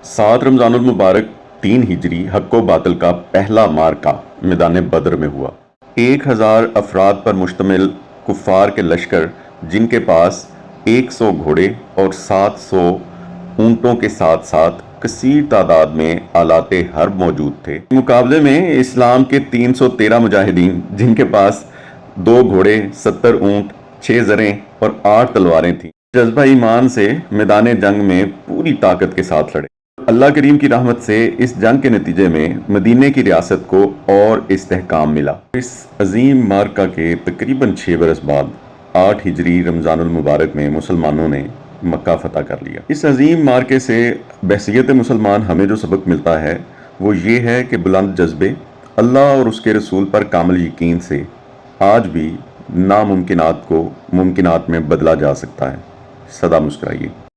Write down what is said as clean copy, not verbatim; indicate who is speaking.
Speaker 1: 7 رمضان المبارک 3 ہجری حق و باطل کا پہلا مارکہ میدان بدر میں ہوا۔ 1000 افراد پر مشتمل کفار کے لشکر، جن کے پاس 100 گھوڑے اور 700 اونٹوں کے ساتھ ساتھ کثیر تعداد میں آلات حرب موجود تھے، مقابلے میں اسلام کے 313 مجاہدین، جن کے پاس 2 گھوڑے، 70 اونٹ، 6 زریں اور 8 تلواریں تھیں، جذبہ ایمان سے میدان جنگ میں پوری طاقت کے ساتھ لڑے۔ اللہ کریم کی رحمت سے اس جنگ کے نتیجے میں مدینے کی ریاست کو اور استحکام ملا۔ اس عظیم مارکہ کے تقریباً 6 برس بعد 8 ہجری رمضان المبارک میں مسلمانوں نے مکہ فتح کر لیا۔ اس عظیم مارکے سے بحیثیت مسلمان ہمیں جو سبق ملتا ہے وہ یہ ہے کہ بلند جذبے، اللہ اور اس کے رسول پر کامل یقین سے آج بھی ناممکنات کو ممکنات میں بدلا جا سکتا ہے۔ سدا مسکرائیے۔